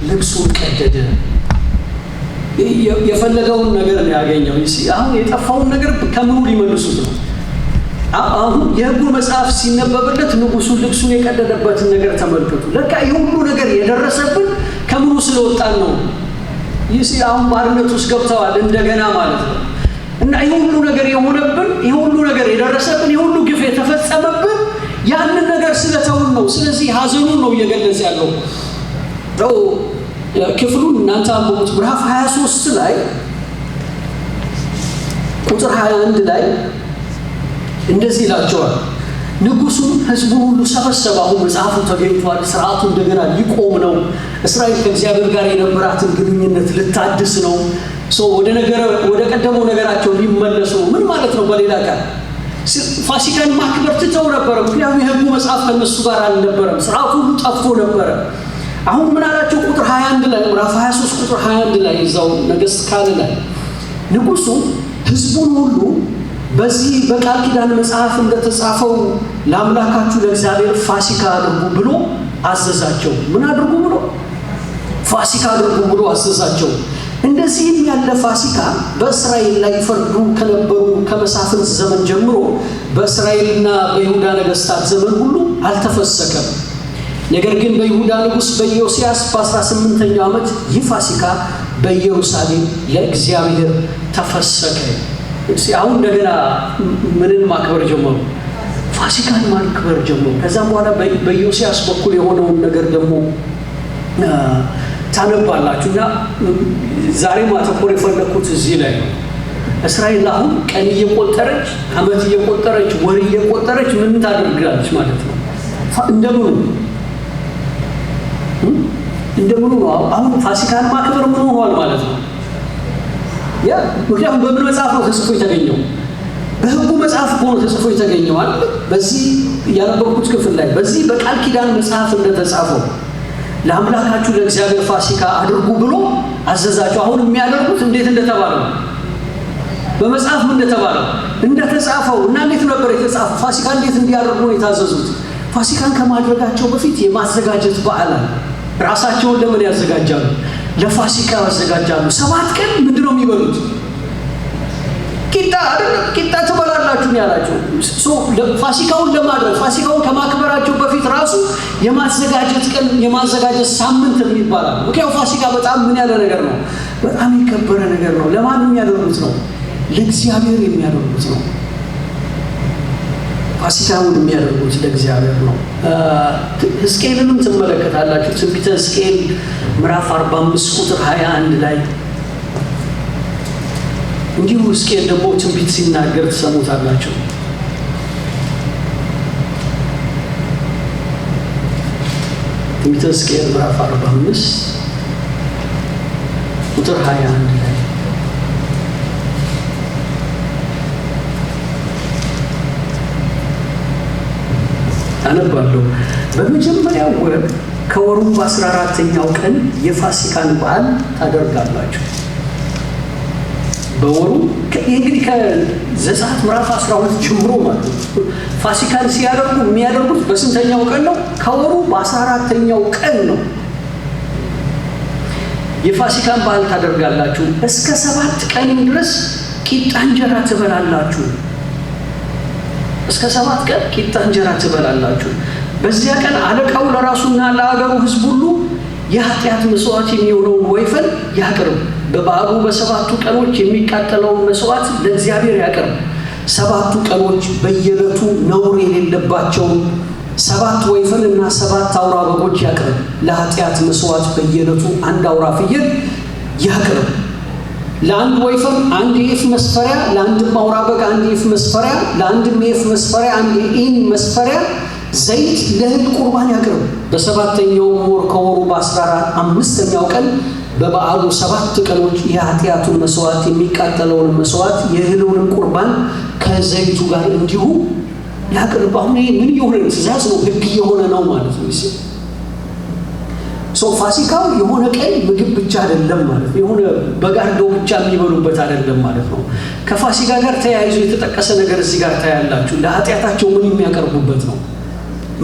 ልብሱን ቀደደ። የፈለገውን ነገር ነው ያገኘው። አሁን የጠፋውን ነገር ከምኑ ሊመልሱት ነው? አሁን የሕጉ መጽሐፍ ሲነበብለት ንጉሡ ልብሱን የቀደደበትን ነገር ተመልከቱ። ለካ የሁሉ ነገር የደረሰብን ከምኑ ስለወጣን ነው። አሁን ባርነት ውስጥ ገብተዋል እንደገና ማለት ነው። እና የሁሉ ነገር የሆነብን፣ የሁሉ ነገር የደረሰብን፣ የሁሉ ግፍ የተፈጸመብን ያንን ነገር ስለተውን ነው። ስለዚህ ሐዘኑን ነው እየገለጸ ያለው። ክፍሉን እናንተ አንብቡት። ምዕራፍ 23 ላይ ቁጥር 21 ላይ እንደዚህ ይላቸዋል። ንጉሡም ሕዝቡን ሁሉ ሰበሰበ። አሁን መጽሐፉ ተገኝቷል። ሥርዓቱ እንደገና ሊቆም ነው። እስራኤል ከእግዚአብሔር ጋር የነበራትን ግንኙነት ልታድስ ነው። ወደ ቀደመው ነገራቸው ሊመለሱ ነው። ምን ማለት ነው? በሌላ ቃል ፋሲካን ማክበር ትተው ነበረ። ምክንያቱም የሕጉ መጽሐፍ ከነሱ ጋር አልነበረም። ሥርዓቱ ሁሉ ጠፍቶ ነበረ። አሁን ምን አላቸው? ቁጥር 21 ላይ ምዕራፍ 23 ቁጥር 21 ላይ እዛው ነገሥት ካልዕ ላይ ንጉሡ ሕዝቡን ሁሉ በዚህ በቃል ኪዳን መጽሐፍ እንደተጻፈው ለአምላካችሁ ለእግዚአብሔር ፋሲካ አድርጉ ብሎ አዘዛቸው። ምን አድርጉ ብሎ? ፋሲካ አድርጉ ብሎ አዘዛቸው። እንደዚህም ያለ ፋሲካ በእስራኤል ላይ ይፈርዱ ከነበሩ ከመሳፍንት ዘመን ጀምሮ በእስራኤልና በይሁዳ ነገሥታት ዘመን ሁሉ አልተፈሰከም። ነገር ግን በይሁዳ ንጉሥ በኢዮስያስ በ18ኛው ዓመት ይህ ፋሲካ በኢየሩሳሌም ለእግዚአብሔር ተፈሰከ። አሁን እንደገና ምንን ማክበር ጀመሩ? ፋሲካን ማክበር ጀመሩ። ከዛም በኋላ በኢዮስያስ በኩል የሆነውን ነገር ደግሞ ታነባላችሁ። እና ዛሬ ማተኮር የፈለኩት እዚህ ላይ ነው። እስራኤል አሁን ቀን እየቆጠረች ዓመት እየቆጠረች ወር እየቆጠረች ምን ታደርጋለች ማለት ነው? እንደምኑ ነው? አሁን ፋሲካን ማክበር ምን ሆኗል ማለት ነው? ምክንያቱም በምን መጽሐፍ ነው ተጽፎ የተገኘው? በሕጉ መጽሐፍ ሆኖ ተጽፎ የተገኘው አይደል? በዚህ ያነበብኩት ክፍል ላይ በዚህ በቃል ኪዳን መጽሐፍ እንደተጻፈው ለአምላካችሁ ለእግዚአብሔር ፋሲካ አድርጉ ብሎ አዘዛቸው። አሁን የሚያደርጉት እንዴት እንደተባለው በመጽሐፍ ምን እንደተባለው እንደተጻፈው እና እንዴት ነበር የተጻፈው? ፋሲካ እንዴት እንዲያደርጉ ነው የታዘዙት? ፋሲካን ከማድረጋቸው በፊት የማዘጋጀት በዓል አለ። ራሳቸውን ለምን ያዘጋጃሉ? ለፋሲካ ያዘጋጃሉ። 7 ቀን ምንድነው የሚበሉት? ቂጣ ትበላላችሁ ያላቸው። ፋሲካውን ለማድረግ ፋሲካውን ከማክበራቸው በፊት ራሱ የማዘጋጀት ቀን የማዘጋጀት ሳምንት የሚባላል። ምክንያቱም ፋሲካ በጣም ምን ያለ ነገር ነው? በጣም የከበረ ነገር ነው። ለማን የሚያደርጉት ነው? ለእግዚአብሔር የሚያደርጉት ነው። ፋሲካውን የሚያደርጉት ለእግዚአብሔር ነው። ሕዝቅኤልንም ትመለከታላችሁ። ትንቢተ ሕዝቅኤል ምዕራፍ 45 ቁጥር 21 ላይ እንዲሁ ሕዝቅኤል ደግሞ ትንቢት ሲናገር ትሰሙታላችሁ። ትንቢተ ሕዝቅኤል ምዕራፍ 45 ቁጥር 21 ላይ አነባለሁ። በመጀመሪያው ወር ከወሩ በ14ኛው ቀን የፋሲካን በዓል ታደርጋላችሁ። በወሩ እንግዲህ ከዘጸአት ምዕራፍ 12 ጀምሮ ማለት ነው ፋሲካን ሲያደርጉ የሚያደርጉት በስንተኛው ቀን ነው? ከወሩ በ14ኛው ቀን ነው። የፋሲካን በዓል ታደርጋላችሁ። እስከ 7 ቀን ድረስ ቂጣ እንጀራ ትበላላችሁ። እስከ 7 ቀን ቂጣ እንጀራ ትበላላችሁ። በዚያ ቀን አለቃው ለራሱና ለአገሩ ሕዝብ ሁሉ የኃጢአት መስዋዕት የሚሆነውን ወይፈን ያቅርብ። በበዓሉ በ7ቱ ቀኖች የሚቃጠለውን መስዋዕት ለእግዚአብሔር ያቅርብ። 7ቱ ቀኖች በየዕለቱ ነውር የሌለባቸውን 7 ወይፈን እና 7 አውራ በጎች ያቅርብ። ለኃጢአት መስዋዕት በየዕለቱ 1 አውራ ፍየል ያቅርብ። ለአንድ ወይፈን 1 የኢፍ መስፈሪያ፣ ለአንድም አውራ በግ 1 የኢፍ መስፈሪያ፣ ለአንድም የኢፍ መስፈሪያ 1 የኢን መስፈሪያ ዘይት ለእህል ቁርባን ያቅርብ። በ7ኛው ወር ከወሩ በ15ኛው ቀን በበዓሉ 7 ቀኖች የኃጢአቱን መስዋዕት የሚቃጠለውን መስዋዕት የእህሉን ቁርባን ከዘይቱ ጋር እንዲሁ ያቅርብ። አሁን ይሄ ምን የሆነ ትእዛዝ ነው? ሕግ የሆነ ነው ማለት ነው። ፋሲካው የሆነ ቀን ምግብ ብቻ አይደለም ማለት ነው። የሆነ በጋርዶ ብቻ የሚበሉበት አይደለም ማለት ነው። ከፋሲካ ጋር ተያይዞ የተጠቀሰ ነገር እዚህ ጋር ታያላችሁ። ለኃጢአታቸው ምን የሚያቀርቡበት ነው?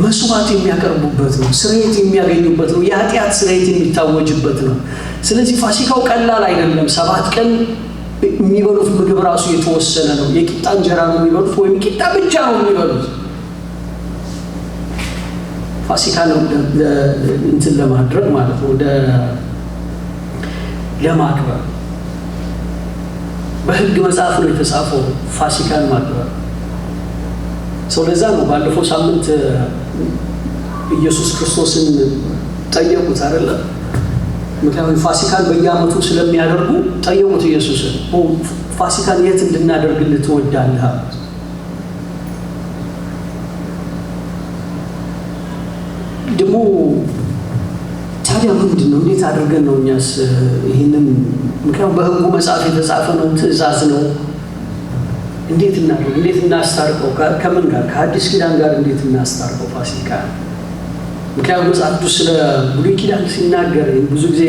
መስዋዕት የሚያቀርቡበት ነው። ስርየት የሚያገኙበት ነው። የኃጢአት ስርየት የሚታወጅበት ነው። ስለዚህ ፋሲካው ቀላል አይደለም። 7 ቀን የሚበሉት ምግብ ራሱ የተወሰነ ነው። የቂጣ እንጀራ ነው የሚበሉት ወይም ቂጣ ብቻ ነው የሚበሉት። ፋሲካ ነው እንትን ለማድረግ ማለት ነው፣ ለማክበር በሕግ መጽሐፍ ነው የተጻፈው ፋሲካን ማክበር። ሰው ለዛ ነው ባለፈው ሳምንት ኢየሱስ ክርስቶስን ጠየቁት አይደለ? ምክንያቱም ፋሲካን በየዓመቱ ስለሚያደርጉ ጠየቁት ኢየሱስን፣ ፋሲካን የት እንድናደርግልህ ትወዳለህ? ደግሞ ታዲያ ምንድን ነው? እንዴት አድርገን ነው እኛስ ይህንን? ምክንያቱም በሕጉ መጽሐፍ የተጻፈ ነው፣ ትእዛዝ ነው። እንዴት እናድርግ? እንዴት እናስታርቀው? ከምን ጋር? ከአዲስ ኪዳን ጋር እንዴት እናስታርቀው ፋሲካ? ምክንያቱም መጽሐፍ ቅዱስ ስለ ብሉይ ኪዳን ሲናገር ብዙ ጊዜ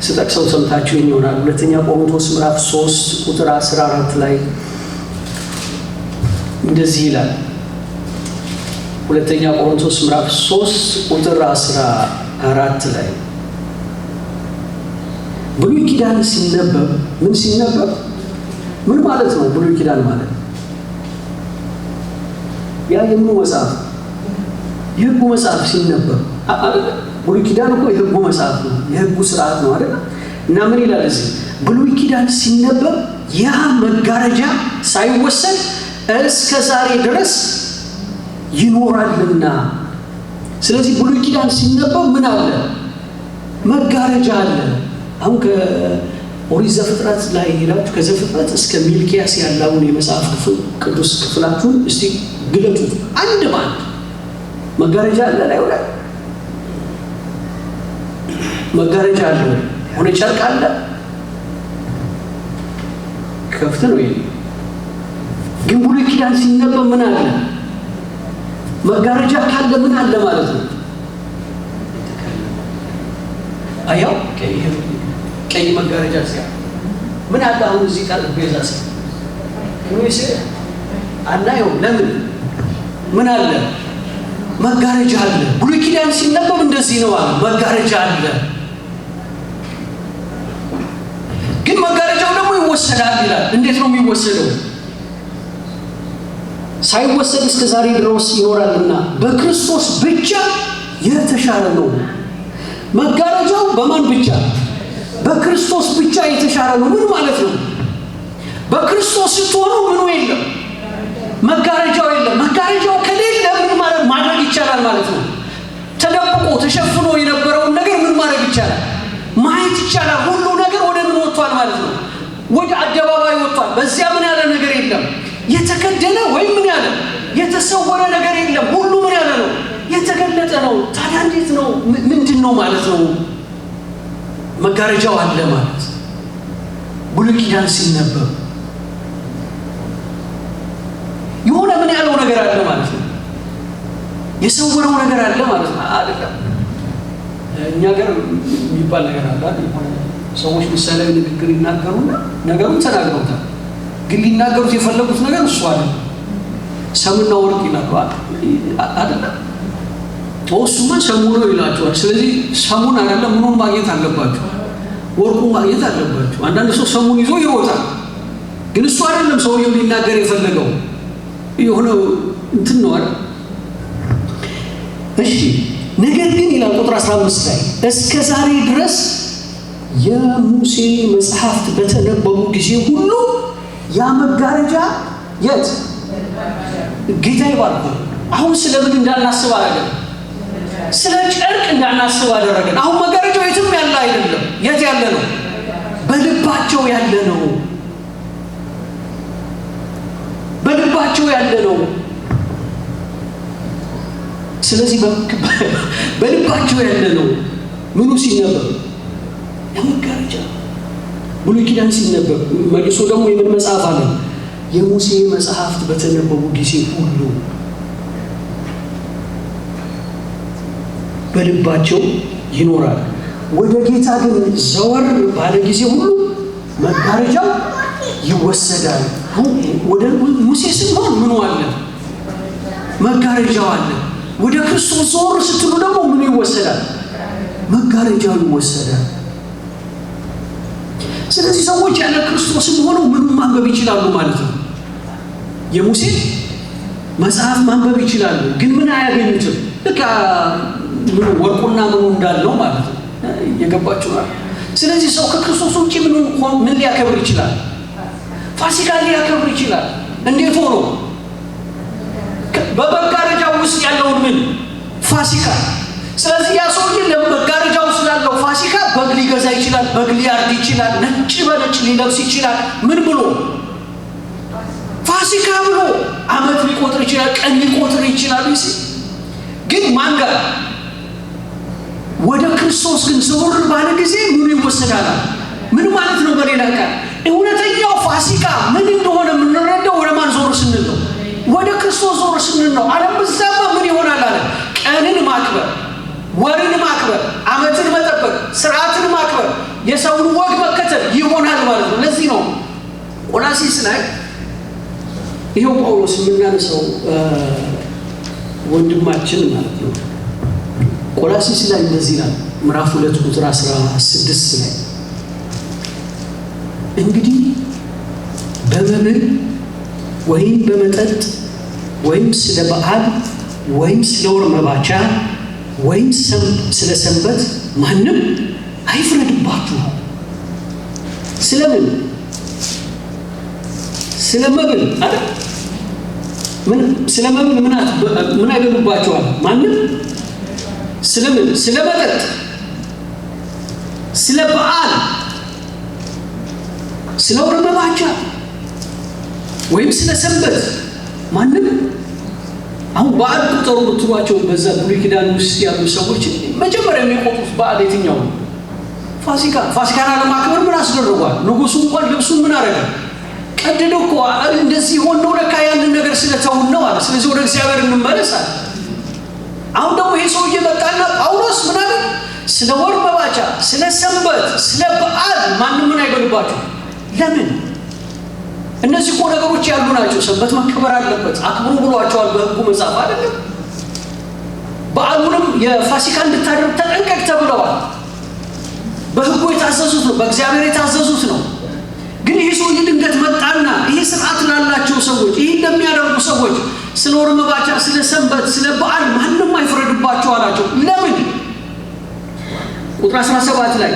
ስጠቅሰው ሰምታችሁ ይሆናል። 2ኛ ቆሮንቶስ ምዕራፍ 3 ቁጥር 14 ላይ እንደዚህ ይላል። 2ኛ ቆሮንቶስ ምዕራፍ 3 ቁጥር 14 ላይ ብሉይ ኪዳን ሲነበብ ምን ሲነበብ ምን ማለት ነው? ብሉይ ኪዳን ማለት ያ የምኑ መጽሐፍ? የሕጉ መጽሐፍ ሲነበብ ብሉይ ኪዳን እኮ የሕጉ መጽሐፍ ነው፣ የሕጉ ስርዓት ነው አይደል? እና ምን ይላል እዚህ? ብሉይ ኪዳን ሲነበብ ያ መጋረጃ ሳይወሰድ እስከ ዛሬ ድረስ ይኖራልና። ስለዚህ ብሉይ ኪዳን ሲነበብ ምን አለ? መጋረጃ አለ። አሁን ከኦሪት ዘፍጥረት ላይ ሄዳችሁ ከዘፍጥረት እስከ ሚልኪያስ ያለውን የመጽሐፍ ቅዱስ ክፍላችሁን እስቲ ግለጡት አንድ ባንድ። መጋረጃ አለ ላይ ወደ መጋረጃ አለ ሆነ ጨርቅ አለ ከፍት ነው ይሄ። ግን ብሉይ ኪዳን ሲነበብ ምን አለ? መጋረጃ ካለ ምን አለ ማለት ነው? አያው ቀይ መጋረጃ ሲያ ምን አለ? አሁን እዚህ ጠረጴዛ ሲያ ወይስ አናየው? ለምን? ምን አለ? መጋረጃ አለ። ብሉይ ኪዳን ሲነበብ እንደዚህ ነው አለ፣ መጋረጃ አለ። ግን መጋረጃው ደግሞ ይወሰዳል ይላል። እንዴት ነው የሚወሰደው? ሳይወሰድ እስከ ዛሬ ድረስ ይኖራልና በክርስቶስ ብቻ የተሻረ ነው። መጋረጃው በማን ብቻ? በክርስቶስ ብቻ የተሻረ ነው። ምን ማለት ነው? በክርስቶስ ስትሆኑ ምኑ የለም፣ መጋረጃው የለም። መጋረጃው ከሌለ ምን ማድረግ ይቻላል ማለት ነው? ተደብቆ ተሸፍኖ የነበረውን ነገር ምን ማድረግ ይቻላል? ማየት ይቻላል። ሁሉ ነገር ወደ ምን ወጥቷል ማለት ነው? ወደ አደባባይ ወጥቷል። በዚያ ምን ያለ ነገር የለም፣ የተከደነ ወይም ምን ያለ የተሰወረ ነገር የለም። ሁሉ ምን ያለ ነው? የተገለጠ ነው። ታዲያ እንዴት ነው? ምንድን ነው ማለት ነው? መጋረጃው አለ ማለት ብሉይ ኪዳን ሲነበብ የሆነ ምን ያለው ነገር አለ ማለት ነው። የሰወረው ነገር አለ ማለት ነው አይደለም። እኛ ጋር የሚባል ነገር አለ አይደል? ሰዎች ምሳሌያዊ ንግግር ይናገሩና ነገሩን ተናግረውታል፣ ግን ሊናገሩት የፈለጉት ነገር እሱ አይደለም። ሰምና ወርቅ ይላሉ አይደለም? እሱማ ሰሙ ነው ይላቸዋል። ስለዚህ ሰሙን አይደለም ምኑን ማግኘት አለባቸው? ወርቁን ማግኘት አለባቸው። አንዳንድ ሰው ሰሙን ይዞ ይሮጣል፣ ግን እሱ አይደለም ሰውየው ሊናገር የፈለገው የሆነ እንትን ነው አይደል? እሺ ነገር ግን ይላል ቁጥር 15 ላይ እስከ ዛሬ ድረስ የሙሴ መጽሐፍት በተነበቡ ጊዜ ሁሉ ያ መጋረጃ የት? ጌታ ይባርክ። አሁን ስለምን እንዳናስብ አደረገን? ስለ ጨርቅ እንዳናስብ አደረገን። አሁን መጋረጃው የትም ያለ አይደለም። የት ያለ ነው? በልባቸው ያለ ነው። በልባቸው ያለ ነው። ስለዚህ በልባቸው ያለ ነው። ምኑ ሲነበብ? የመጋረጃ ብሉይ ኪዳን ሲነበብ መልሶ ደግሞ የምን መጽሐፍ አለ? የሙሴ መጽሐፍት በተነበቡ ጊዜ ሁሉ በልባቸው ይኖራል። ወደ ጌታ ግን ዘወር ባለ ጊዜ ሁሉ መጋረጃው ይወሰዳል። ወደ ሙሴ ስንሆን ምኑ አለ? መጋረጃው አለ። ወደ ክርስቶስ ዞር ስትሉ ደግሞ ምን ይወሰዳል? መጋረጃው ይወሰዳል። ስለዚህ ሰዎች ያለ ክርስቶስ ሆነው ምን ማንበብ ይችላሉ ማለት ነው? የሙሴ መጽሐፍ ማንበብ ይችላሉ፣ ግን ምን አያገኙትም። በቃ ምን ወርቁና ምኑ እንዳለው ማለት ነው። የገባችሁ ነው? ስለዚህ ሰው ከክርስቶስ ውጪ ምን ሊያከብር ይችላል? ፋሲካ ሊያከብር ይችላል። እንዴት ሆኖ? በመጋረጃው ውስጥ ያለውን ምን ፋሲካ። ስለዚህ ያ ሰውዬ ለመጋረጃው ውስጥ ያለው ፋሲካ በግ ሊገዛ ይችላል፣ በግ ሊያርድ ይችላል፣ ነጭ በነጭ ሊለብስ ይችላል። ምን ብሎ? ፋሲካ ብሎ ዓመት ሊቆጥር ይችላል፣ ቀን ሊቆጥር ይችላል። ግን ማን ጋር? ወደ ክርስቶስ ግን ዘወር ባለ ጊዜ ምን ይወሰዳል? ምን ማለት ነው? በሌላ ቃል እውነተኛው ፋሲካ ምን እንደሆነ የምንረዳው ወደ ማን ዞር ስንል ነው? ወደ ክርስቶስ ዞር ስንል ነው። አለበለዚያማ ምን ይሆናል አለ? ቀንን ማክበር፣ ወርን ማክበር፣ ዓመትን መጠበቅ፣ ስርዓትን ማክበር፣ የሰውን ወግ መከተል ይሆናል ማለት ነው። ለዚህ ነው ቆላስይስ ላይ ይሄው ጳውሎስ የምናነሳው ወንድማችን ማለት ነው። ቆላስይስ ላይ እንደዚህ ይላል ምዕራፍ 2 ቁጥር 16 ላይ እንግዲህ በመብል ወይም በመጠጥ ወይም ስለ በዓል ወይም ስለ ወር መባቻ ወይም ስለ ሰንበት ማንም አይፍረድባችሁ። ስለምን? ስለ መብል አይደል? ስለ መብል ምን አይገሉባችኋል? ማንም ስለምን? ስለ መጠጥ፣ ስለ በዓል፣ ስለ ወር መባቻ ወይም ስለ ሰንበት ማንም። አሁን በዓል ቁጥሩ ብትሏቸው በዛ ብሉይ ኪዳን ውስጥ ያሉ ሰዎች መጀመሪያ የሚቆጡት በዓል የትኛው ነው? ፋሲካ። ፋሲካን ለማክበር ምን አስደርጓል? ንጉሱ እንኳን ልብሱን ምን አደረገ? ቀደደው እኮ። እንደዚህ ሆኖ ለካ ያንን ነገር ስለተውን ነው አለ። ስለዚህ ወደ እግዚአብሔር እንመለሳለን። አሁን ደግሞ ይሄ ሰውዬ መጣና ጳውሎስ ምን አለ? ስለ ወር መባቻ፣ ስለ ሰንበት፣ ስለ በዓል ማንም ምን አይበልባችሁ። ለምን? እነዚህ እኮ ነገሮች ያሉ ናቸው። ሰንበት መከበር አለበት፣ አክብሩ ብሏቸዋል በሕጉ መጽሐፍ አይደለም? በዓሉንም የፋሲካ እንድታደርግ ተጠንቀቅ ተብለዋል። በሕጉ የታዘዙት ነው፣ በእግዚአብሔር የታዘዙት ነው። ግን ይህ ሰውዬ ድንገት መጣና ይሄ ስርዓት ላላቸው ሰዎች፣ ይህ እንደሚያደርጉ ሰዎች ስለ ወር መባቻ፣ ስለ ሰንበት፣ ስለ በዓል ማንም አይፍረድባቸው አላቸው። ለምን? ቁጥር 17 ላይ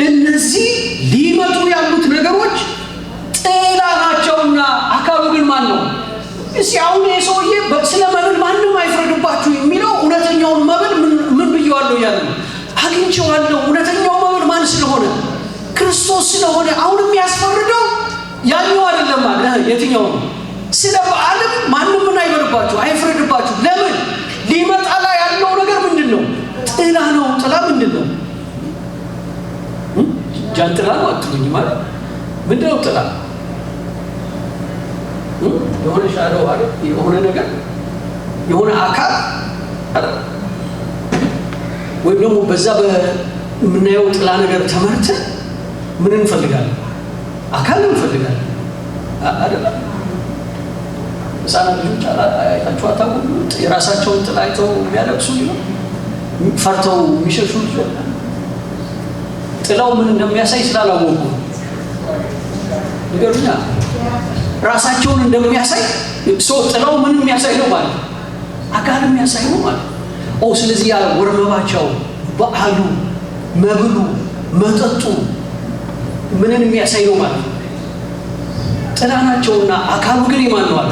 እነዚህ ሊመጡ ያሉት ነገሮች ጥላ ናቸውና አካሉ ግን ማን ነው? እስኪ አሁን ይሄ ሰውዬ ስለ መብል ማንም አይፍረድባችሁ የሚለው እውነተኛውን መብል ምን ብየዋለሁ እያለ ነው። አግኝቼዋለሁ። እውነተኛው መብል ማን ስለሆነ? ክርስቶስ ስለሆነ። አሁን የሚያስፈርደው ያኛው አይደለም ማለት የትኛው ነው? ስለ በዓልም ማንም ምን አይበልባችሁ፣ አይፍረድባችሁ። ለምን? ሊመጣ ላይ ያለው ነገር ምንድን ነው? ጥላ ነው። ጥላ ምንድን ነው? ጃንጥላ ነው አትሉኝ ማለት ምንድን ነው? ጥላ የሆነ ሻለው አይደል? የሆነ ነገር የሆነ አካል አይደል? ወይም ደግሞ በዛ በምናየው ጥላ ነገር ተመርተን ምን እንፈልጋለን? አካል እንፈልጋለን አይደል? ሕፃናት ልጆች አይታችሁ አታውቁም? የራሳቸውን ጥላ አይተው የሚያለቅሱ ነው፣ ፈርተው የሚሸሹ ልጆች። ጥላው ምን እንደሚያሳይ ስላላወቁ ንገሩኛ። ራሳቸውን እንደሚያሳይ ሰው ጥላው ምን የሚያሳይ ነው ማለት ነው? አካል የሚያሳይ ነው ማለት ነው። ስለዚህ ያ ወር መባቻው፣ በዓሉ፣ መብሉ፣ መጠጡ ምንን የሚያሳይ ነው ማለት ነው? ጥላ ናቸውና አካሉ ግን የማን ነው አለ?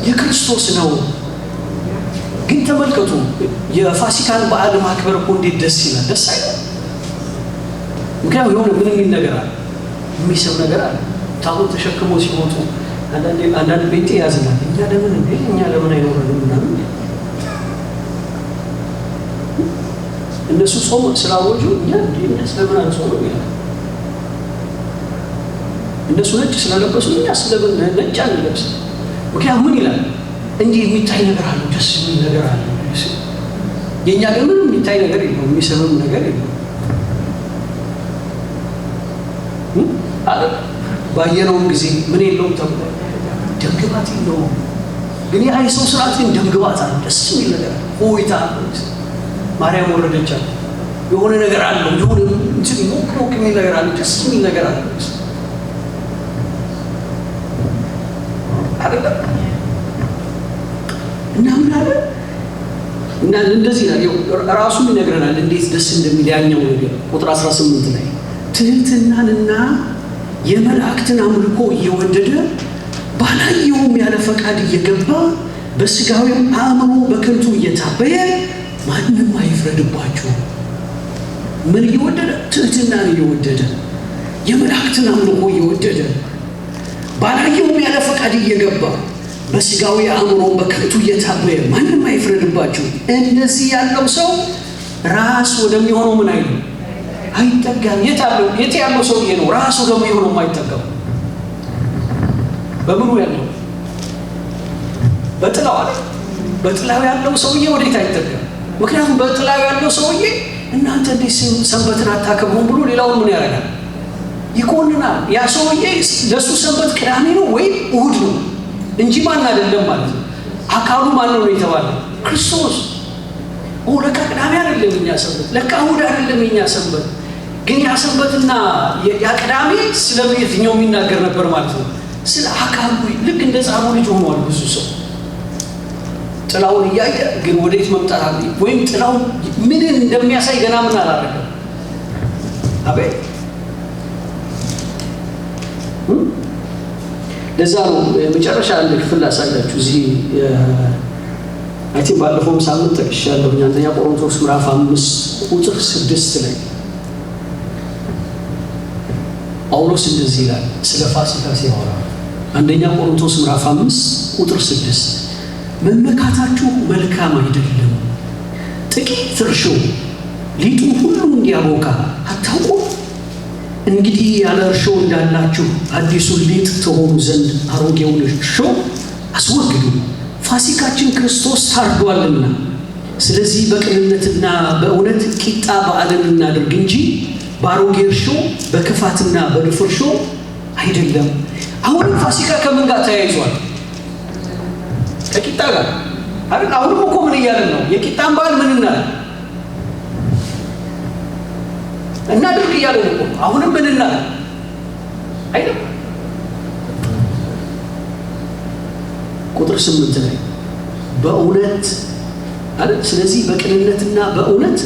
የክርስቶስ ነው። ግን ተመልከቱ፣ የፋሲካን በዓል ማክበር እኮ እንዴት ደስ ይላል! ደስ አይልም? ምክንያቱም የሆነ ምን የሚል ነገር አለ፣ የሚስብ ነገር አለ። ታቦት ተሸክሞ ሲወጡ አንዳንድ ቤቴ ያዝናል። እኛ ለምን አይኖረንም ምናምን። እነሱ ጾም ስላወጁ እኛ ስለምን አንጾምም ይላል። እነሱ ነጭ ስለለበሱ እኛ ስለምን ነጭ አንለብስ? ምክንያቱም ምን ይላል? እንጂ የሚታይ ነገር አለ፣ ደስ የሚል ነገር አለ። የእኛ ግን ምንም የሚታይ ነገር የለውም፣ የሚስብም ነገር የለውም። ባየነውም ጊዜ ምን የለውም ተብሎ ደምግባት የለውም። ግን ያ የሰው ስርዓት ግን ደምግባት አለ፣ ደስ የሚል ነገር ሆይታ ማርያም ወረደቻት የሆነ ነገር አለ፣ የሆነ እንትን ሞክ የሚል ነገር አለ፣ ደስ የሚል ነገር አለ አይደለም። እና ምን አለ እና እንደዚህ ነው ራሱን ይነግረናል እንዴት ደስ እንደሚል ያኛው ነገር ቁጥር 18 ላይ ትህትናንና የመላእክትን አምልኮ እየወደደ ባላየውም ያለ ፈቃድ እየገባ በስጋዊም አእምሮ በከንቱ እየታበየ ማንም አይፍረድባችሁ። ምን እየወደደ? ትህትናን እየወደደ የመላእክትን አምልኮ እየወደደ ባላየውም ያለ ፈቃድ እየገባ በስጋዊ አእምሮ በከንቱ እየታበየ ማንም አይፍረድባችሁ። እንደዚህ ያለው ሰው ራስ ወደሚሆነው ምን አይልም አይጠጋም። የት ያለው ሰውዬ ነው ራስ ወደሚሆነው የማይጠጋው? በምኑ ያለው? በጥላው አይደል? በጥላው ያለው ሰውዬ ወዴት አይጠጋም? ምክንያቱም በጥላው ያለው ሰውዬ እናንተ እንዴት ሰንበትን አታከብሩም ብሎ ሌላውን ምን ያደርጋል? ይኮንናል። ያ ሰውዬ ለሱ ሰንበት ቅዳሜ ነው ወይም እሁድ ነው እንጂ ማን አይደለም ማለት ነው። አካሉ ማን ነው የተባለ? ክርስቶስ። ለካ ቅዳሜ አይደለም የኛ ሰንበት፣ ለካ እሁድ አይደለም የኛ ሰንበት። ግን ያ ሰንበትና ያ ቅዳሜ ስለየትኛው የሚናገር ነበር ማለት ነው? ስለ አካሉ። ልክ እንደ ሕፃኑ ልጅ ሆኗል ብዙ ሰው ጥላውን እያየ ግን ወዴት መምጣት አለ ወይም ጥላው ምን እንደሚያሳይ ገና ምን አላደረገም። አቤት ለዛ ነው መጨረሻ አንድ ክፍል አሳያችሁ። እዚህ አይቲ ባለፈው ሳምንት ጠቅሻለሁ። አንደኛ ቆሮንቶስ ምዕራፍ 5 ቁጥር 6 ላይ ጳውሎስ እንደዚህ ይላል ስለ ፋሲካ ሲያወራ። አንደኛ ቆሮንቶስ ምዕራፍ 5 ቁጥር 6 መመካታችሁ መልካም አይደለም፣ ጥቂት እርሾ ሊጡን ሁሉ እንዲያቦካ አታውቁም? እንግዲህ ያለ እርሾ እንዳላችሁ አዲሱን ሊጥ ትሆኑ ዘንድ አሮጌውን እርሾ አስወግዱ፣ ፋሲካችን ክርስቶስ ታርዷልና። ስለዚህ በቅንነትና በእውነት ቂጣ በዓልን እናድርግ እንጂ በአሮጌ እርሾ በክፋትና በግፍ እርሾ አይደለም። አሁንም ፋሲካ ከምን ጋር ተያይዟል? ከቂጣ ጋር አይደል? አሁንም እኮ ምን እያለን ነው? የቂጣን በዓል ምን እናድርግ እያለን እኮ አሁንም ምን አይደል? ቁጥር 8 ላይ በእውነት አይደል? ስለዚህ በቅንነትና በእውነት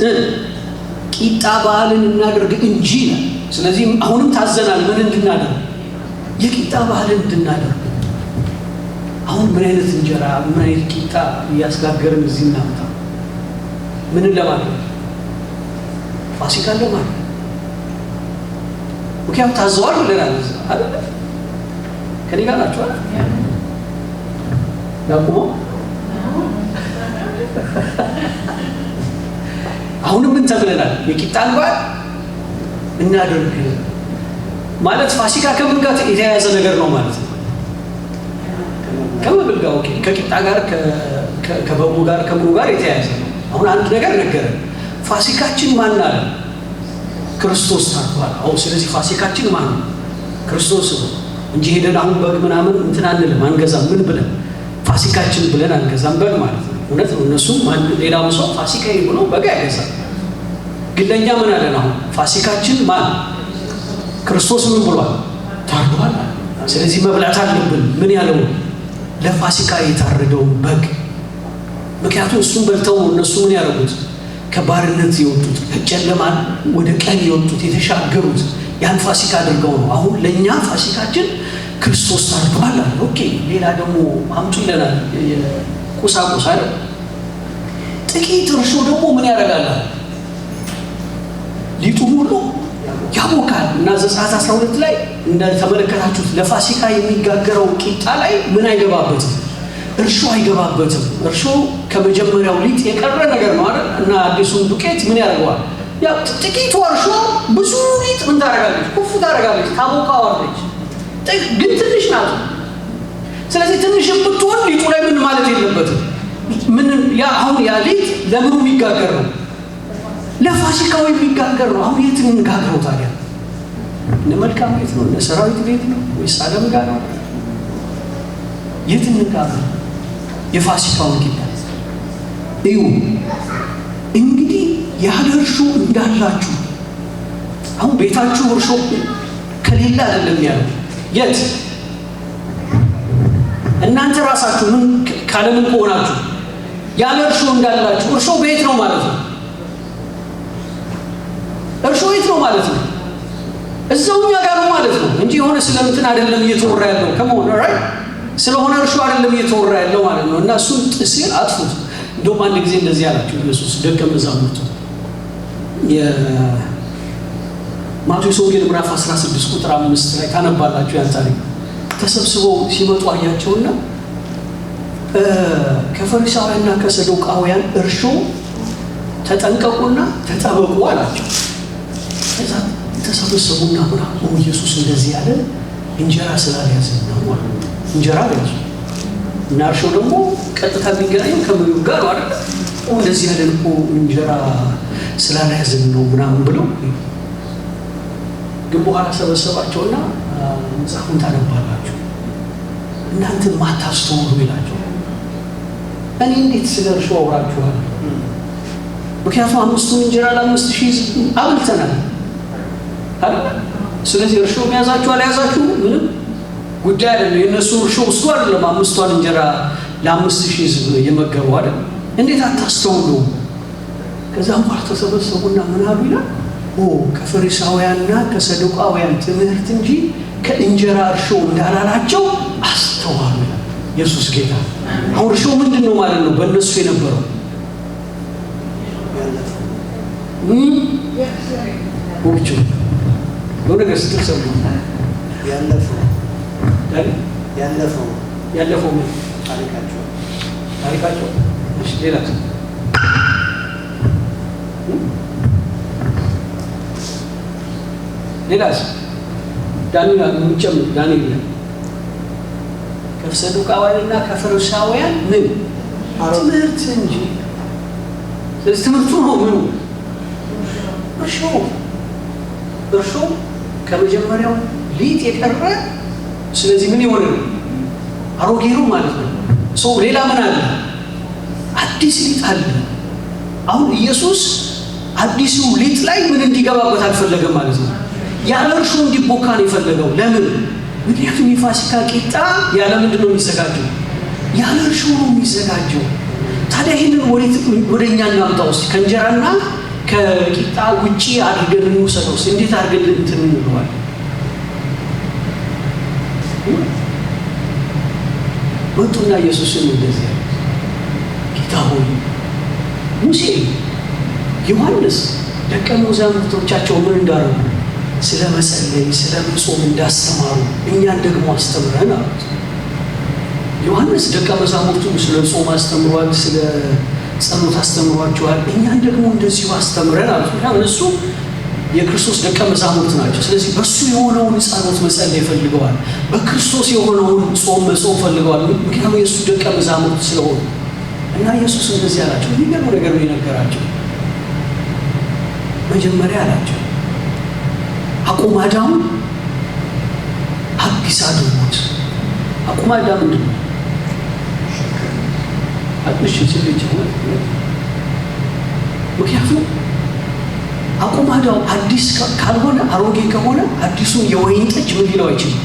ቂጣ በዓልን እናድርግ እንጂ ነው። ስለዚህ አሁንም ታዘናል ምን እንድናደርግ? የቂጣ በዓልን እንድናደርግ። አሁን ምን አይነት እንጀራ ምን አይነት ቂጣ እያስጋገርን እዚህ እናምጣ? ምን ለማድረግ? ፋሲካ ለማድረግ። ምክንያቱም ታዘዋል ብለናል አይደል? ከኔ ጋር ናችሁ አይደል? ያቁሞ አሁንም ምን ተብለናል? የቂጣን በዓል እናድርግ ማለት ፋሲካ ከምን ጋር የተያያዘ ነገር ነው ማለት ነው? ከመብል ጋር ኦኬ፣ ከቂጣ ጋር ከበጉ ጋር ከምኑ ጋር የተያያዘ ነው። አሁን አንድ ነገር ነገረን። ፋሲካችን ማን አለ? ክርስቶስ ታርዷል። አሁን ስለዚህ ፋሲካችን ማን ነው? ክርስቶስ ነው እንጂ ሄደን አሁን በግ ምናምን እንትን አንልም፣ አንገዛም። ምን ብለን ፋሲካችን ብለን አንገዛም በግ ማለት ነው። እውነት ነው። እነሱም ሌላው ሰው ፋሲካ ብሎ በግ አይገዛም። ግን ለእኛ ምን አለን? አሁን ፋሲካችን ማን? ክርስቶስ ምን ብሏል? ታርዷል። ስለዚህ መብላት አለብን። ምን ያለው? ለፋሲካ የታረደውን በግ። ምክንያቱም እሱን በልተው እነሱ ምን ያደረጉት? ከባርነት የወጡት ከጨለማ ወደ ቀን የወጡት የተሻገሩት ያን ፋሲካ አድርገው ነው። አሁን ለእኛ ፋሲካችን ክርስቶስ ታርዷል። ኦኬ፣ ሌላ ደግሞ አምጡ ይለናል ቁሳቁስ አይደል? ጥቂት እርሾ ደግሞ ምን ያደርጋል? ሊጡ ሁሉ ያቦካል። እና ዘጸአት 12 ላይ እንደተመለከታችሁት ለፋሲካ የሚጋገረው ቂጣ ላይ ምን አይገባበትም? እርሾ አይገባበትም። እርሾ ከመጀመሪያው ሊጥ የቀረ ነገር ነው አይደል? እና አዲሱን ዱቄት ምን ያደርገዋል? ያ ጥቂቱ እርሾ ብዙ ሊጥ ምን ታደርጋለች? ኩፍ ታደርጋለች፣ ታቦካዋለች። ግን ትንሽ ናት። ስለዚህ ትንሽ ብትሆን ሊጡ ላይ ምን ማለት የለበትም። ምን ያ አሁን ያ ሊጥ ለምኑ የሚጋገር ነው? ለፋሲካው የሚጋገር ነው። አሁን የት እንጋግረው ታዲያ? እነ መልካም ቤት ነው? እነ ሰራዊት ቤት ነው? ወይስ ዓለም ጋር ነው? የት እንጋግረው? የፋሲካውን ቂጣ እዩ። እንግዲህ ያለ እርሾ እንዳላችሁ አሁን ቤታችሁ እርሾ ከሌለ አይደለም ያለው የት እናንተ ራሳችሁ ምን ካለምን ሆናችሁ ያለ እርሾ እንዳላችሁ እርሾ ቤት ነው ማለት ነው። እርሾ ቤት ነው ማለት ነው። እዛውኛ ጋር ነው ማለት ነው እንጂ የሆነ ስለምትን አይደለም እየተወራ ያለው ከመሆነ ራይ ስለሆነ እርሾ አይደለም እየተወራ ያለው ማለት ነው። እና እሱን ጥሲል አጥፉት። እንደውም አንድ ጊዜ እንደዚህ ያላችሁ ኢየሱስ ደቀ መዛሙርቱ የማቴዎስ ወንጌል ምዕራፍ 16 ቁጥር 5 ላይ ታነባላችሁ። ያን ታሪክ ተሰብስበው ሲመጡ አያቸውና ከፈሪሳውያንና ከሰዱቃውያን እርሾ ተጠንቀቁና ተጠበቁ አላቸው። ከዛ ተሰበሰቡና ኢየሱስ እንደዚህ ያለ እንጀራ ስላልያዘ ነው ማለት ነው። እንጀራ ያዙ እና እርሾ ደግሞ ቀጥታ የሚገናኘው ከምግብ ጋር ነው አይደል? እንደዚህ ያለ እኮ እንጀራ ስላልያዘ ነው ምናምን ብለው ግን በኋላ ሰበሰባቸውና መጽሐፉን ታነባላችሁ እናንተ ማታስተውሉ ይላቸው። እኔ እንዴት ስለ እርሾ አወራችኋለሁ? ምክንያቱም 5 እንጀራ ለ5000 አብልተናል አይደል? ስለዚህ እርሾ መያዛችሁ አልያዛችሁ ምንም ጉዳይ አይደለም። የነሱ እርሾ እሱ አይደለም 5 እንጀራ ለ5000 የመገቡ አይደል? እንዴት አታስተውሉ? ከዛም በኋላ ተሰበሰቡና ምን አሉ ይላል ከፈሪሳውያንና ከሰዱቃውያን ትምህርት እንጂ ከእንጀራ እርሾ እንዳላላቸው አስተዋሉ። ኢየሱስ ጌታ። አሁን እርሾ ምንድነው ማለት ነው? በእነሱ የነበረው ወጭ ነው ነገር ስትሰሙ ያለፈው ታሪካቸው እሺ ሌላ ሌላስ ዳንኤል ምንጭም ዳንኤል ከሰዱቃውያንና ከፈሪሳውያን ምን ትምህርት እንጂ ትምህርቱ ነው ምን እርሾ ከመጀመሪያው ሊጥ የቀረ ስለዚህ ምን ይሆነ አሮጌ ነው ማለት ነው። ሰው ሌላ ምን አለ? አዲስ ሊጥ አለ። አሁን ኢየሱስ አዲሱ ሊጥ ላይ ምን እንዲገባበት አልፈለገም ማለት ነው። ያለ እርሾ እንዲቦካ ነው የፈለገው። ለምን? ምክንያቱም የፋሲካ ቂጣ ያለ ምንድን ነው የሚዘጋጀው? ያለ እርሾ ነው የሚዘጋጀው። ታዲያ ይህንን ወደኛ እናምጣው እስቲ። ከእንጀራና ከቂጣ ውጪ አድርገን እንውሰደው። እንዴት አድርገን እንትን እንለዋል? ወጡና ኢየሱስን እንደዚህ ጌታ ሆይ ሙሴ ዮሐንስ ደቀ መዛሙርቶቻቸው ምን እንዳደረጉ ስለ መጸለይ ስለ መጾም እንዳስተማሩ እኛን ደግሞ አስተምረን አሉት። ዮሐንስ ደቀ መዛሙርቱ ስለ ጾም አስተምሯል፣ ስለ ጸሎት አስተምሯቸዋል። እኛን ደግሞ እንደዚሁ አስተምረን አሉት። እነሱ የክርስቶስ ደቀ መዛሙርት ናቸው። ስለዚህ በሱ የሆነውን ጸሎት መጸለይ ፈልገዋል፣ በክርስቶስ የሆነውን ጾም መጾም ፈልገዋል። ምክንያቱም የእሱ ደቀ መዛሙርት ስለሆኑ እና ኢየሱስ እንደዚህ አላቸው። የሚገርም ነገር ነው የነገራቸው። መጀመሪያ አላቸው አቁማዳውን አዲስ አድርጉት። አቁማዳ ምንድን ነው? አጥሽ ሲልጅ ነው። ምክንያቱም አቁማዳው አዲስ ካልሆነ አሮጌ ከሆነ አዲሱን የወይን ጠጅ ምን ሊለው አይችልም፣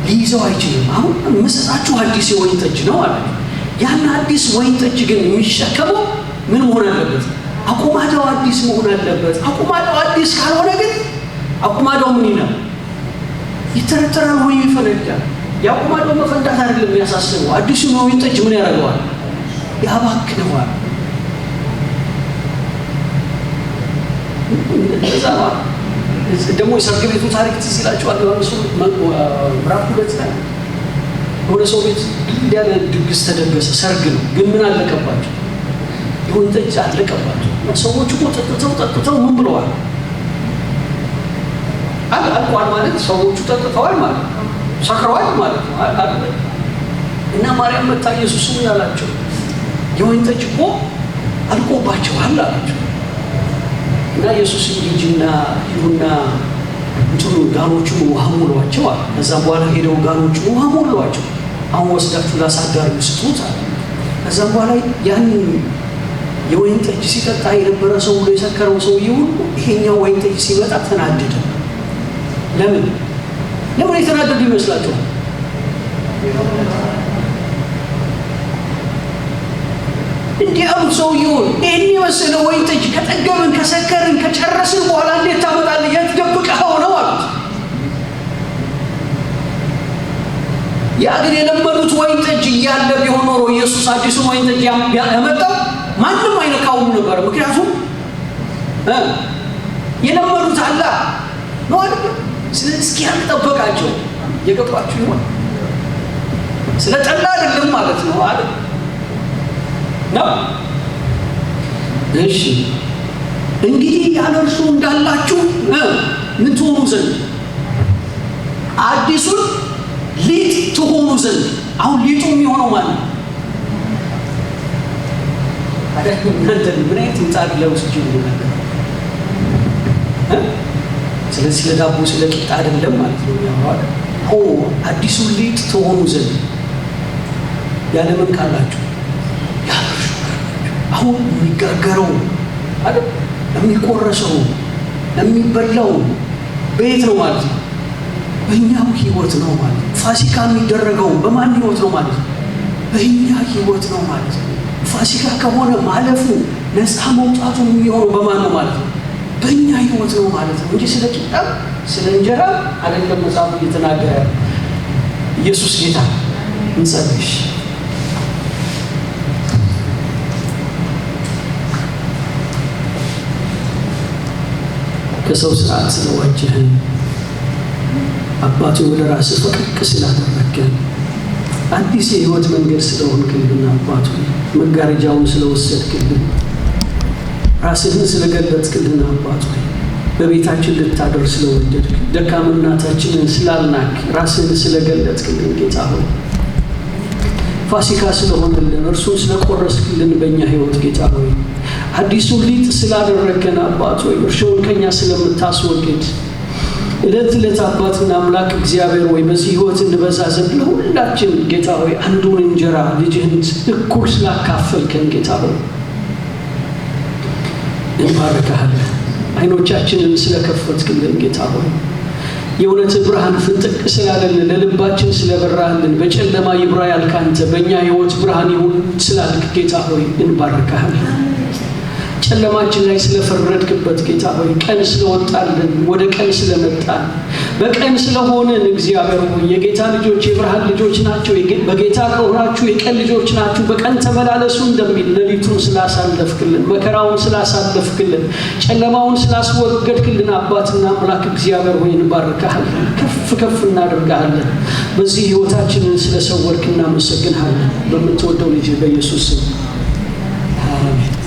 ሊይዘው አይችልም። አሁን መስጣችሁ አዲስ የወይን ጠጅ ነው አለ። ያን አዲስ ወይን ጠጅ ግን የሚሸከመው ምን መሆን አለበት? አቁማዳው አዲስ መሆን አለበት። አቁማዳው አዲስ ካልሆነ ግን አቁማዳው ምን ይላል? ይተረተራል ወይ ይፈነዳል። የአቁማዳው መፈንዳት አይደለም የሚያሳስበው፣ አዲሱ የወይን ጠጅ ምን ያደርገዋል? ያባክነዋል። ደግሞ የሰርግ ቤቱ ታሪክ ትዝ ይላችኋል። ምዕራፍ 2 ላይ ወደ ሰው ቤት ያለ ድግስ ተደገሰ። ሰርግ ነው ግን ምን አለቀባቸው? የወይን ጠጅ አለቀባቸው። ሰዎቹ ጠጥተው ምን ብለዋል? አልቋል ማለት ሰዎቹ ጠጥተዋል ማለት ነው፣ ሰክረዋል ማለት ነው። እና ማርያም መጣ ኢየሱስን ያላቸው የወይን ጠጅ እኮ አልቆባቸዋል አላቸው። እና ኢየሱስ ይሁንና እንትኑ ጋኖቹ ውሃ ሞሏቸው አለ። ከዛ በኋላ ሄደው ጋኖቹ ውሃ ሞሏቸው። አሁን ወስዳችሁ ላሳዳሪው ስጡት አለ። ከዛም በኋላ ያን የወይን ጠጅ ሲጠጣ የነበረ ሰው ሁሉ የሰከረው ሰውዬ ሁሉ ይሄኛው ወይን ጠጅ ሲመጣ ተናደደ። ለምን የተናደዱ ይመስላችኋል? እንዲህ አሉ ሰውዬውን፣ ይህን የመሰለ ወይን ጠጅ ከጠገብን ከሰከርን ከጨረስን በኋላ እንዴት ታመጣለህ? የት ደብቀኸው ነው አሉት። ያ ግን የለመዱት ወይን ጠጅ እያለ ቢሆን ኖሮ ኢየሱስ አዲሱን ወይን ጠጅ ያመጣው ማንም አይነካውም ነበር። ምክንያቱም የለመዱት አላ ነው አይደል? ስለዚህ እስኪያልቅ ጠበቃቸው። የገባችሁ ይሆን? ስለ ጠላ አይደለም ማለት ነው አይደል? ነው። እሺ እንግዲህ ያለ እርሱ እንዳላችሁ ምን ትሆኑ ዘንድ አዲሱን ሊጥ ትሆኑ ዘንድ። አሁን ሊጡ የሚሆነው ማለት ነው አይደል? ምን አይነት ምጣድ ለውስጥ ይሆናል? ስለዚህ ለዳቦ ስለ ቂጣ አይደለም ማለት ነው ያው አዲሱን ሊጥ ትሆኑ ዘንድ ያለ ምን ካላችሁ አሁን የሚጋገረው አይደል? የሚቆረሰው የሚበላው በየት ነው ማለት ነው? በእኛው ህይወት ነው ማለት ነው። ፋሲካ የሚደረገው በማን ህይወት ነው ማለት ነው? በእኛ ህይወት ነው ማለት ነው። ፋሲካ ከሆነ ማለፉ ነፃ መውጣቱ የሚሆነው በማን ነው ማለት ነው? በእኛ ህይወት ነው ማለት ነው እንጂ ስለ ቂጣ ስለ እንጀራ አይደለም መጽሐፉ እየተናገረ ያለው። ኢየሱስ ጌታ። እንጸልይ። ከሰው ስርዓት ስለዋጀህን አባቱ ወደ ራስህ ፈቀቅ ስላደረግከን አዲስ የህይወት መንገድ ስለሆንክልን አባቱ መጋረጃውን ስለወሰድክልን ራስህን ስለገለጥክልን አባቱ በቤታችን ልታደር ስለወደድክ ደካምናታችንን ስላልናክ ራስህን ስለገለጥክልን ጌታ ሆይ ፋሲካ ስለሆነልን እርሱን ስለቆረስክልን በእኛ ህይወት ጌታ ሆይ አዲሱን ሊጥ ስላደረግከን አባት ሆይ እርሾውን ከኛ ስለምታስወግድ ዕለት ዕለት አባትና አምላክ እግዚአብሔር ሆይ በዚህ ህይወት እንበዛ ዘንድ ለሁላችን ጌታ ሆይ አንዱን እንጀራ ልጅህን እኩል ስላካፈልከን ጌታ ሆይ እንባርክሃለን። አይኖቻችንን ስለከፈትክልን ጌታ ሆይ የእውነት ብርሃን ፍንጥቅ ስላለልን ለልባችን ስለበራህልን በጨለማ ይብራ ያልክ አንተ በእኛ ህይወት ብርሃን ይሁን ስላልክ ጌታ ሆይ እንባርክሃለን። ጨለማችን ላይ ስለፈረድክበት ጌታ ሆይ ቀን ስለወጣልን ወደ ቀን ስለመጣን በቀን ስለሆነን እግዚአብሔር ሆይ የጌታ ልጆች የብርሃን ልጆች ናቸው። በጌታ ከሆናችሁ የቀን ልጆች ናችሁ። በቀን ተመላለሱ እንደሚል ሌሊቱን ስላሳለፍክልን መከራውን ስላሳለፍክልን ጨለማውን ስላስወገድክልን አባትና አምላክ እግዚአብሔር ሆይ እንባርክሃለን። ከፍ እናደርግሃለን። በዚህ ህይወታችንን ስለሰወርክ እናመሰግንሃለን። በምትወደው ልጅ በኢየሱስ ስም አሜን።